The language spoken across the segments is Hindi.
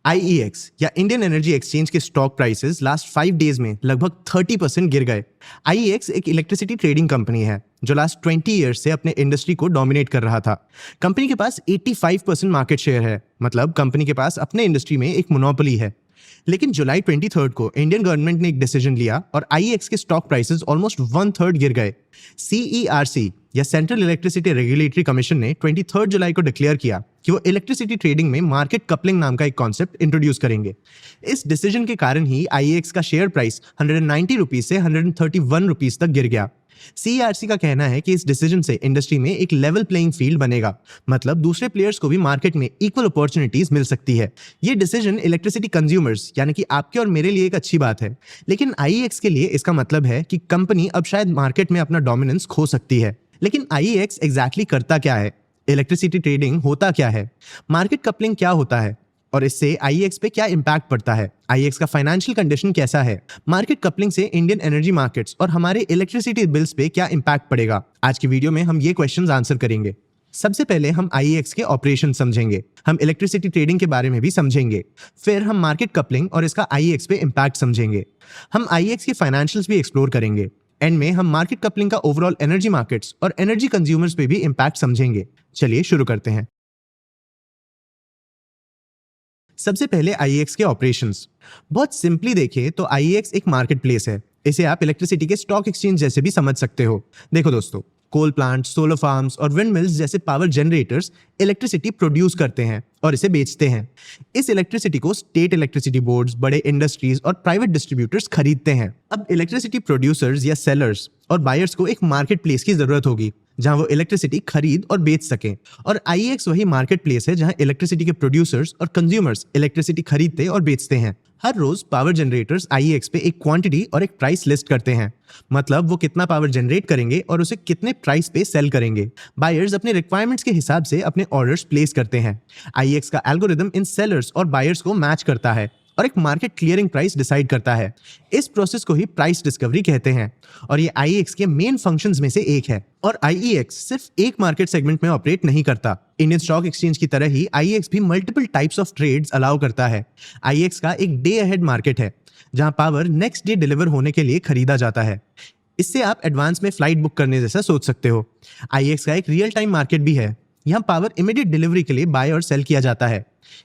आईईएक्स या इंडियन एनर्जी एक्सचेंज के स्टॉक प्राइसेस लास्ट 5 डेज में लगभग 30% गिर गए। आईईएक्स एक इलेक्ट्रिसिटी ट्रेडिंग कंपनी है जो लास्ट 20 ईयर्स से अपने इंडस्ट्री को डोमिनेट कर रहा था। कंपनी के पास 85% मार्केट शेयर है, मतलब कंपनी के पास अपने इंडस्ट्री में एक मोनोपोली है। लेकिन जुलाई 23 को इंडियन गवर्नमेंट ने एक डिसीजन लिया और आईईएक्स के स्टॉक प्राइसेस ऑलमोस्ट 1/3 गिर गए। सीईआरसी या सेंट्रल इलेक्ट्रिसिटी रेगुलेटरी कमीशन ने 23 जुलाई को डिक्लेयर किया कि वो इलेक्ट्रिसिटी ट्रेडिंग में मार्केट कपलिंग नाम का एक कॉन्सेप्ट इंट्रोड्यूस करेंगे। इस डिसीजन के कारण ही आईईएक्स का शेयर प्राइस 190 रुपीज से 131 रुपीज तक गिर गया। सीईआरसी का कहना है कि इस डिसीजन से इंडस्ट्री में एक लेवल प्लेइंग फील्ड बनेगा, मतलब दूसरे प्लेयर्स को भी मार्केट में इक्वल अपॉर्चुनिटीज मिल सकती है। ये डिसीजन इलेक्ट्रिसिटी कंज्यूमर्स यानी कि आपके और मेरे लिए एक अच्छी बात है, लेकिन आईईएक्स के लिए इसका मतलब है कि कंपनी अब शायद मार्केट में अपना डोमिनेंस खो सकती है। लेकिन आईईएक्स एग्जैक्टली करता क्या है? इलेक्ट्रिसिटी ट्रेडिंग होता क्या है? मार्केट कपलिंग क्या होता है और इससे आईईएक्स पे क्या इंपैक्ट पड़ता है? आईईएक्स का फाइनेंशियल कंडीशन कैसा है? मार्केट कपलिंग से इंडियन एनर्जी मार्केट्स और हमारे इलेक्ट्रिसिटी बिल्स पे क्या इंपैक्ट पड़ेगा? आज की वीडियो में हम ये क्वेश्चंस आंसर करेंगे। सबसे पहले हम आईईएक्स के ऑपरेशन समझेंगे, हम इलेक्ट्रिसिटी ट्रेडिंग के बारे में भी समझेंगे, फिर हम मार्केट कपलिंग और इसका आईईएक्स पे इंपैक्ट समझेंगे। हम आईईएक्स के फाइनेंशियल्स भी एक्सप्लोर करेंगे। एंड में हम मार्केट कपलिंग का ओवरऑल एनर्जी मार्केट्स और एनर्जी कंज्यूमर्स पे भी इंपैक्ट समझेंगे। चलिए शुरू करते हैं। सबसे पहले आईईएक्स के ऑपरेशंस। बहुत सिंपली देखें तो आईईएक्स एक मार्केट प्लेस है। इसे आप इलेक्ट्रिसिटी के स्टॉक एक्सचेंज जैसे भी समझ सकते हो। देखो दोस्तों, कोल प्लांट, सोलर फार्म्स और विंड मिल्स जैसे पावर जनरेटर्स इलेक्ट्रिसिटी प्रोड्यूस करते हैं और इसे बेचते हैं। इस इलेक्ट्रिसिटी को स्टेट इलेक्ट्रिसिटी बोर्ड्स, बड़े इंडस्ट्रीज और प्राइवेट डिस्ट्रीब्यूटर्स खरीदते हैं। अब इलेक्ट्रिसिटी प्रोड्यूसर्स या सेलर्स और बायर्स को एक मार्केट प्लेस की जरूरत होगी जहां वो इलेक्ट्रिसिटी खरीद और बेच सकें, और आईईएक्स वही मार्केट प्लेस है जहां इलेक्ट्रिसिटी के प्रोड्यूसर्स और कंज्यूमर्स इलेक्ट्रिसिटी खरीदते और बेचते हैं। हर रोज पावर जनरेटर्स आईईएक्स पे एक क्वांटिटी और एक प्राइस लिस्ट करते हैं, मतलब वो कितना पावर जनरेट करेंगे और उसे कितने प्राइस पे सेल करेंगे। बायर्स अपने रिक्वायरमेंट्स के हिसाब से अपने ऑर्डर्स प्लेस करते हैं। आईईएक्स का एल्गोरिदम इन सेलर्स और बायर्स को मैच करता है और एक मार्केट क्लियरिंग प्राइस डिसाइड करता है। इस प्रोसेस को ही प्राइस डिस्कवरी कहते हैं और ये आईईएक्स के मेन फंक्शंस में से एक है। और आईईएक्स सिर्फ एक मार्केट सेगमेंट में ऑपरेट नहीं करता। इंडियन स्टॉक एक्सचेंज की तरह ही आईईएक्स भी multiple types of trades allow करता है। आईईएक्स का एक डे अहेड मार्केट है जहां पावर नेक्स्ट डे डिलीवर होने के लिए खरीदा जाता है। इससे आप एडवांस में फ्लाइट बुक करने जैसा सोच सकते हो। आईईएक्स का एक रियल टाइम मार्केट भी है। यहाँ पावर इमीडिएट डिलीवरी के लिए बाय और सेल किया जाता है।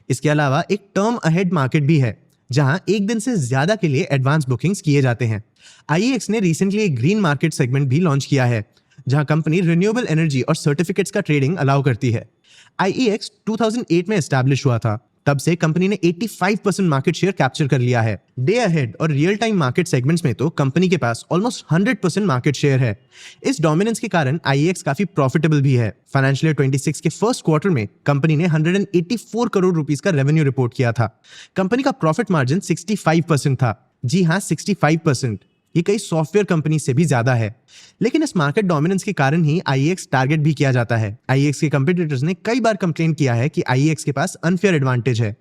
इसके अलावा एक टर्म अहेड मार्केट भी है जहां एक दिन से ज्यादा के लिए एडवांस बुकिंग्स किए जाते हैं। आईईएक्स ने रिसेंटली एक ग्रीन मार्केट सेगमेंट भी लॉन्च किया है जहां कंपनी रिन्यूएबल एनर्जी और सर्टिफिकेट्स का ट्रेडिंग अलाउ करती है। आईईएक्स 2008 में एस्टैब्लिश हुआ था। तब से कंपनी ने 85% मार्केट शेयर कैप्चर कर लिया है। डे अहेड और रियल टाइम मार्केट सेगमेंट्स में तो कंपनी के पास ऑलमोस्ट 100% मार्केट शेयर है। इस डोमिनेंस के कारण आईईएक्स काफी प्रॉफिटेबल भी है। फाइनेंशियल ईयर 26 के फर्स्ट क्वार्टर में कंपनी ने 184 करोड़ रुपीस का रेवेन्यू रिपोर्ट किया था। कंपनी का प्रॉफिट मार्जिन 65% था। जी हाँ, 65%। ये कई सॉफ्टवेयर कंपनी से भी ज्यादा है। लेकिन इस मार्केट डोमिनेंस के कारण ही आईईएक्स टारगेट भी किया जाता है। आईईएक्स के कंपटीटर्स ने कई बार कंप्लेन किया है कि आईईएक्स के पास अनफेयर एडवांटेज है।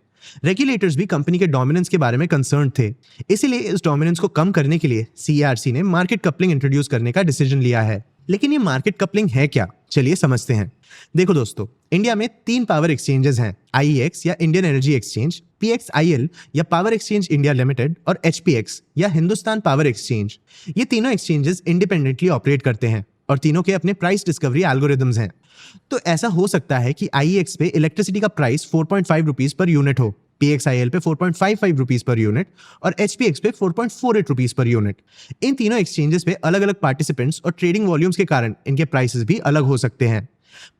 रेगुलेटर्स भी कंपनी के डोमिनेंस के बारे में कंसर्न थे। इसीलिए इस डोमिनेंस को कम करने के लिए सीईआरसी ने मार्केट कपलिंग इंट्रोड्यूस करने का डिसीजन लिया है। लेकिन ये मार्केट कपलिंग है क्या? चलिए समझते हैं। देखो दोस्तों, इंडिया में 3 पावर एक्सचेंजेस हैं, आईईएक्स या इंडियन एनर्जी एक्सचेंज, पीएक्सआईएल या पावर एक्सचेंज इंडिया लिमिटेड और एचपीएक्स या हिंदुस्तान पावर एक्सचेंज। ये तीनों एक्सचेंजेस इंडिपेंडेंटली ऑपरेट करते हैं और तीनों के अपने प्राइस डिस्कवरी एल्गोरिदम्स हैं। तो ऐसा हो सकता है कि आईईएक्स पे इलेक्ट्रिसिटी का प्राइस 4.5 रुपीज पर यूनिट हो, पीएक्सआईएल पे 4.55 रुपीज पर यूनिट और एचपीएक्स पे 4.48 रुपीज पर यूनिट। इन तीनों एक्सचेंजेस पे अलग अलग पार्टिसिपेंट्स और ट्रेडिंग वॉल्यूम्स के कारण इनके प्राइसेस भी अलग हो सकते हैं।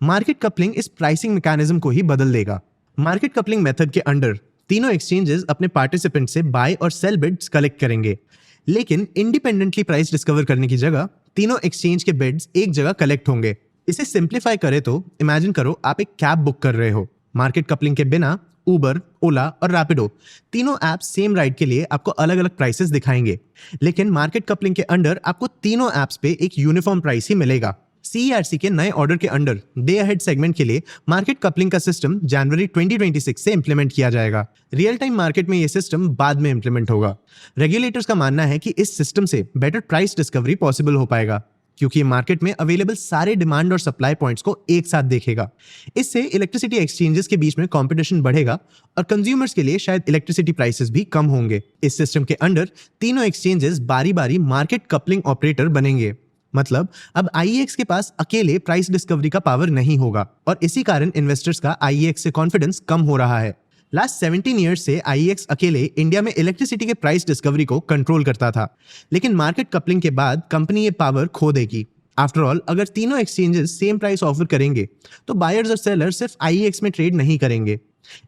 मार्केट कपलिंग इस प्राइसिंग मैकेनिज्म को ही बदल देगा। मार्केट कपलिंग मेथड के अंडर तीनों एक्सचेंजेस अपने पार्टिसिपेंट से बाय और सेल बिड्स कलेक्ट करेंगे, लेकिन इंडिपेंडेंटली प्राइस डिस्कवर करने की जगह तीनों एक्सचेंज के बिड्स एक जगह कलेक्ट होंगे। इसे सिंप्लीफाई करें तो इमेजिन करो आप एक कैब बुक कर रहे हो। मार्केट कपलिंग के बिना उबर, ओला और रैपिडो तीनों ऐप्स सेम राइड के लिए आपको अलग अलग प्राइसेस दिखाएंगे, लेकिन मार्केट कपलिंग के अंडर आपको तीनों ऐप्स पे एक यूनिफॉर्म प्राइस ही मिलेगा। सीईआरसी के नए ऑर्डर के अंडर डे अहेड सेगमेंट के लिए मार्केट कपलिंग का सिस्टम जनवरी 2026 से इंप्लीमेंट किया जाएगा। रियल टाइम मार्केट में यह सिस्टम बाद में इंप्लीमेंट होगा। रेगुलेटर्स का मानना है कि इस सिस्टम से बेटर प्राइस डिस्कवरी पॉसिबल हो पाएगा। क्योंकि ये मार्केट में अवेलेबल सारे डिमांड और सप्लाई पॉइंट्स को एक साथ देखेगा। इससे इलेक्ट्रिसिटी एक्सचेंजेस के बीच में कंपटीशन बढ़ेगा और कंज्यूमर्स के लिए शायद इलेक्ट्रिसिटी प्राइसेस भी कम होंगे। इस सिस्टम के अंडर तीनों एक्सचेंजेस बारी बारी मार्केट कपलिंग ऑपरेटर बनेंगे। मतलब अब आईईएक्स के पास अकेले प्राइस डिस्कवरी का पावर नहीं होगा और इसी कारण इन्वेस्टर्स का आईईएक्स से कॉन्फिडेंस कम हो रहा है। लास्ट 17 ईयर्स से आईईएक्स अकेले इंडिया में इलेक्ट्रिसिटी के प्राइस डिस्कवरी को कंट्रोल करता था, लेकिन मार्केट कपलिंग के बाद कंपनी ये पावर खो देगी। आफ्टर ऑल, अगर तीनों एक्सचेंजेस सेम प्राइस ऑफर करेंगे तो बायर्स और सेलर्स सिर्फ आईईएक्स में ट्रेड नहीं करेंगे।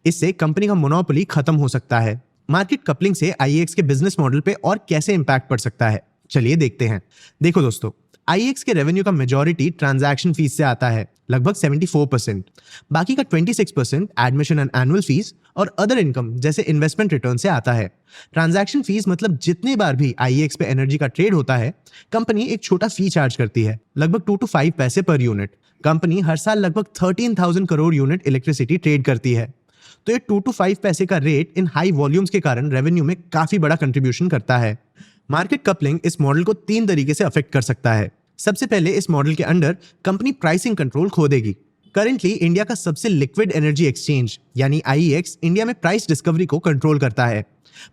इससे कंपनी का मोनोपोली खत्म हो सकता है। मार्केट कपलिंग से आईईएक्स के बिजनेस मॉडल पे और कैसे इंपैक्ट पड़ सकता है, चलिए देखते हैं। देखो दोस्तों, आईईएक्स के रेवेन्यू का मेजॉरिटी ट्रांजैक्शन फीस से आता है, लगभग 74%। बाकी का 26% एडमिशन एंड एनुअल फीस और अदर इनकम जैसे इन्वेस्टमेंट रिटर्न से आता है। ट्रांजैक्शन फीस मतलब जितने बार भी आईईएक्स पे एनर्जी का ट्रेड होता है, कंपनी एक छोटा फी चार्ज करती है, लगभग 2 to 5 पैसे पर यूनिट। कंपनी हर साल लगभग 13,000 करोड़ यूनिट इलेक्ट्रिसिटी ट्रेड करती है, तो ये 2 to 5 पैसे का रेट इन हाई वॉल्यूम्स के कारण रेवेन्यू में काफी बड़ा कंट्रीब्यूशन करता है। मार्केट कपलिंग इस मॉडल को 3 तरीके से अफेक्ट कर सकता है। सबसे पहले, इस मॉडल के अंडर कंपनी प्राइसिंग कंट्रोल खो देगी। करंटली इंडिया का सबसे लिक्विड एनर्जी एक्सचेंज यानी आईईएक्स इंडिया में प्राइस डिस्कवरी को कंट्रोल करता है।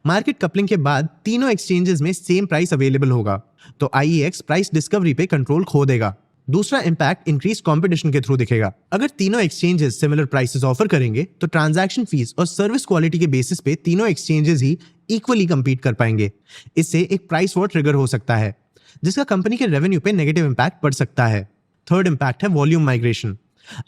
मार्केट कपलिंग के बाद तीनों एक्सचेंजेस में सेम प्राइस अवेलेबल होगा, तो आईईएक्स प्राइस डिस्कवरी पे कंट्रोल खो देगा। दूसरा इंपैक्ट इंक्रीज कंपटीशन के थ्रू दिखेगा। अगर तीनों एक्सचेंजेस सिमिलर प्राइसेस ऑफर करेंगे तो ट्रांजैक्शन फीस और सर्विस क्वालिटी के बेसिस पे तीनों एक्सचेंजेस ही इक्वली compete कर पाएंगे। इससे एक प्राइस वॉर ट्रिगर हो सकता है, जिसका कंपनी के रेवेन्यू पे नेगेटिव इंपैक्ट पड़ सकता है। थर्ड इंपैक्ट है वॉल्यूम माइग्रेशन।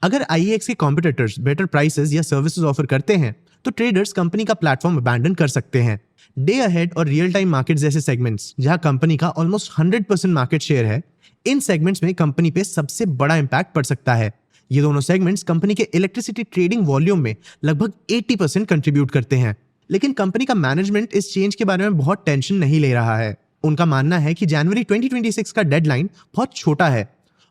अगर आईईएक्स के कॉम्पिटिटर्स बेटर प्राइसेस या सर्विसेज ऑफर करते हैं तो ट्रेडर्स कंपनी का प्लेटफॉर्म अबैंडन कर सकते हैं। डे अहेड और रियल टाइम मार्केट जैसे सेगमेंट्स जहां कंपनी का ऑलमोस्ट 100% मार्केट शेयर है, इन सेगमेंट्स में कंपनी पे सबसे बड़ा इंपैक्ट पड़ सकता है। ये दोनों सेगमेंट्स कंपनी के इलेक्ट्रिसिटी ट्रेडिंग वॉल्यूम में लगभग 80% कंट्रीब्यूट करते हैं। लेकिन कंपनी का मैनेजमेंट इस चेंज के बारे में बहुत टेंशन नहीं ले रहा है। उनका मानना है कि जनवरी 2026 का डेडलाइन बहुत छोटा है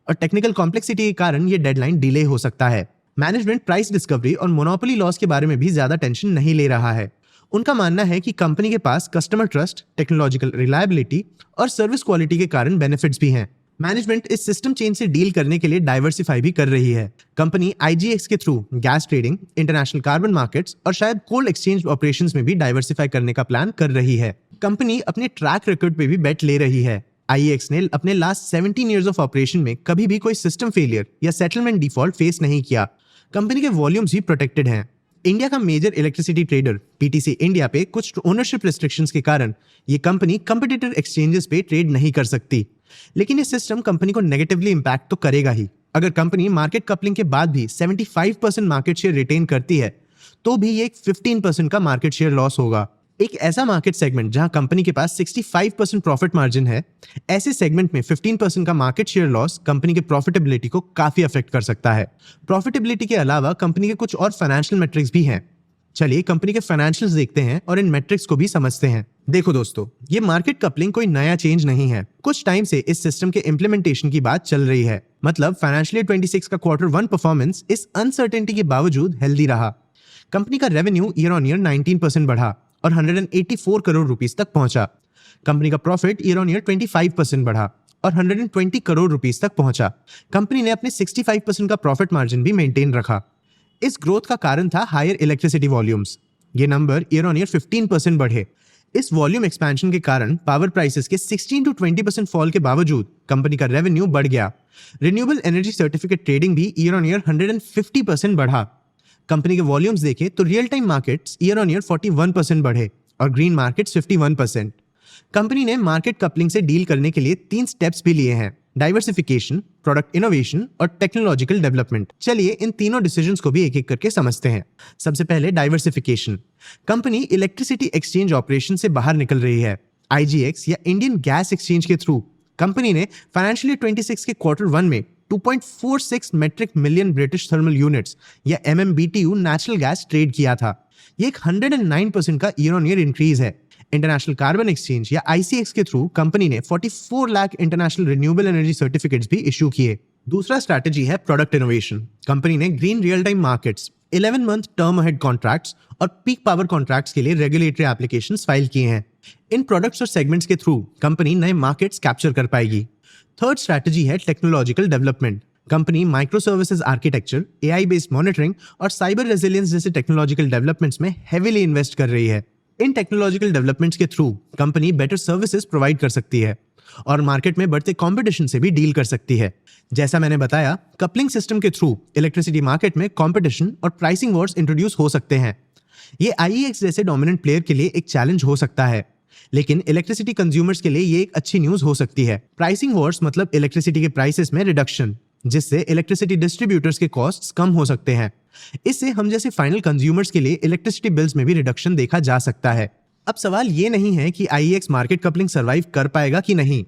और टेक्निकल कॉम्प्लेक्सिटी के कारण ये डेडलाइन डिले हो सकता है। मैनेजमेंट प्राइस डिस्कवरी और मोनोपोली लॉस के बारे में भी ज्यादा टेंशन नहीं ले रहा है। उनका मानना है कि कंपनी के पास कस्टमर ट्रस्ट, टेक्नोलॉजिकल रिलायबिलिटी और सर्विस क्वालिटी के कारण बेनिफिट्स भी हैं। मैनेजमेंट इस सिस्टम चेंज से डील करने के लिए डाइवर्सिफाई भी कर रही है। कंपनी आईजीएक्स के through gas trading, international carbon markets और शायद कोल्ड एक्सचेंज ऑपरेशंस में भी डाइवर्सिफाई करने का प्लान कर रही है। कंपनी अपने ट्रैक रिकॉर्ड पे भी बेट ले रही है। आईईएक्स ने अपने लास्ट 17 इयर्स ऑफ ऑपरेशन में कभी भी कोई सिस्टम फेलियर या सेटलमेंट डिफॉल्ट फेस नहीं किया। कंपनी के वॉल्यूम्स भी प्रोटेक्टेड हैं। इंडिया का major electricity trader PTC India पे कुछ ओनरशिप रिस्ट्रिक्शंस के कारण ये कंपनी कंपिटिटर एक्सचेंजेस पे ट्रेड नहीं कर सकती। लेकिन ये सिस्टम कंपनी को नेगेटिवली इंपैक्ट तो करेगा ही। अगर कंपनी मार्केट कपलिंग के बाद भी 75% मार्केट शेयर रिटेन करती है तो भी ये 15% का मार्केट शेयर लॉस होगा। एक ऐसा मार्केट सेगमेंट जहां कंपनी के पास 65% प्रॉफिट मार्जिन है, ऐसे सेगमेंट में 15% का मार्केट शेयर लॉस कंपनी के प्रॉफिटेबिलिटी को काफी अफेक्ट कर सकता है। प्रॉफिटेबिलिटी के अलावा कंपनी के कुछ और फाइनेंशियल मेट्रिक्स भी हैं। चलिए कंपनी के फाइनेंशियल्स देखते हैं और इन मेट्रिक्स को भी समझते हैं। देखो दोस्तों, ये मार्केट कपलिंग कोई नया चेंज नहीं है। कुछ टाइम से इस सिस्टम के इम्प्लीमेंटेशन की बात चल रही है। मतलब फाइनेंशियल ईयर 26 का Q1 परफॉर्मेंस इस अनसर्टेनिटी के बावजूद हेल्दी रहा। कंपनी का रेवेन्यू ईयर ऑन ईयर 19% बढ़ा और 184 करोड़ रुपीस तक पहुंचा। कंपनी का प्रॉफिट ईयर ऑन ईयर 25% बढ़ा और 120 करोड़ रुपीस तक पहुंचा। कंपनी ने अपने 65% का प्रॉफिट मार्जिन भी मेंटेन रखा। इस ग्रोथ का कारण था हायर इलेक्ट्रिसिटी वॉल्यूम्स। ये नंबर ईयर ऑन ईयर 15% बढ़े। इस वॉल्यूम एक्सपेंशन के कारण पावर प्राइसेस के 16 to 20% फॉल के बावजूद कंपनी का रेवेन्यू बढ़ गया। रिन्यूएबल एनर्जी सर्टिफिकेट ट्रेडिंग भी ईयर ऑन ईयर 150% बढ़ा। कंपनी के वॉल्यूम्स देखें तो real time markets year on year 41% बढ़े और ग्रीन मार्केट्स 51%। कंपनी ने मार्केट कपलिंग से डील करने के लिए 3 स्टेप्स भी लिए हैं: डाइवर्सिफिकेशन, प्रोडक्ट इनोवेशन और टेक्नोलॉजिकल डेवलपमेंट। चलिए इन तीनों डिसीजंस को भी एक एक करके समझते हैं। सबसे पहले diversification. Company electricity exchange operation से बाहर निकल रही है। आईजीएक्स या इंडियन गैस एक्सचेंज के थ्रू कंपनी ने फाइनेंशियल ईयर 26 के Q1 में 2.46 metric million British thermal units या MMBTU नेचुरल गैस ट्रेड किया था। ये एक 109% का ईयर ऑन ईयर इंक्रीज है। इंटरनेशनल कार्बन एक्सचेंज या आईसीएक्स के थ्रू कंपनी ने 44 lakh international renewable energy certificates भी इशू किए। दूसरा स्ट्रैटेजी है प्रोडक्ट इनोवेशन। कंपनी ने green real time markets, 11 month term ahead contracts और पीक पावर कॉन्ट्रैक्ट्स के लिए रेगुलेटरी एप्लीकेशंस फाइल किए हैं। इन प्रोडक्ट्स और सेगमेंट्स के थ्रू कंपनी नए मार्केट्स कैप्चर कर पाएगी। थर्ड स्ट्रैटेजी है technological development. Company micro services architecture, AI based monitoring और साइबर रेजिलियंस जैसे टेक्नोलॉजिकल डेवलपमेंट्स में हेवीली इन्वेस्ट कर रही है। इन टेक्नोलॉजिकल डेवलपमेंट्स के through company better services provide कर सकती है और मार्केट में बढ़ते कंपटीशन से भी डील कर सकती है। जैसा मैंने बताया, कपलिंग सिस्टम के थ्रू इलेक्ट्रिसिटी मार्केट में कंपटीशन और प्राइसिंग वॉर्स इंट्रोड्यूस हो सकते हैं। ये IEX जैसे डोमिनेंट प्लेयर के लिए एक चैलेंज हो सकता है, लेकिन इलेक्ट्रिसिटी कंज्यूमर्स के लिए ये एक अच्छी न्यूज हो सकती है। प्राइसिंग वॉर्स मतलब इलेक्ट्रिसिटी के प्राइसेस में रिडक्शन, जिससे इलेक्ट्रिसिटी डिस्ट्रीब्यूटर्स के कॉस्ट्स कम हो सकते हैं। इससे हम जैसे फाइनल कंज्यूमर्स के लिए इलेक्ट्रिसिटी बिल्स में भी रिडक्शन देखा जा सकता है। अब सवाल ये नहीं है कि IEX मार्केट कपलिंग सर्वाइव कर पाएगा कि नहीं।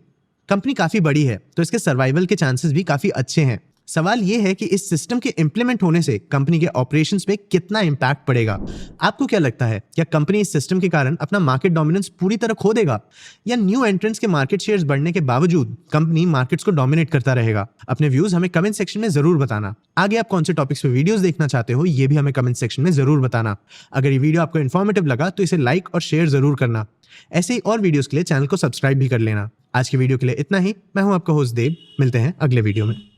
कंपनी काफी बड़ी है तो इसके सर्वाइवल के चांसेस भी काफी अच्छे हैं। सवाल यह है कि इस सिस्टम के इंप्लीमेंट होने से कंपनी के ऑपरेशंस पे कितना इंपैक्ट पड़ेगा। आपको क्या लगता है, क्या कंपनी इस सिस्टम के कारण अपना मार्केट डोमिनेंस पूरी तरह खो देगा, या न्यू एंट्रेंट्स के मार्केट शेयर्स बढ़ने के बावजूद कंपनी मार्केट्स को डोमिनेट करता रहेगा? अपने व्यूज हमें कमेंट सेक्शन में जरूर बताना। आगे आप कौन से टॉपिक्स पे वीडियोस देखना चाहते हो ये भी हमें कमेंट सेक्शन में जरूर बताना। अगर ये वीडियो आपको इन्फॉर्मेटिव लगा तो इसे लाइक और शेयर जरूर करना। ऐसे ही और वीडियोस के लिए चैनल को सब्सक्राइब भी कर लेना। आज की वीडियो के लिए इतना ही। मैं हूं आपका होस्ट देव। मिलते हैं अगले वीडियो में।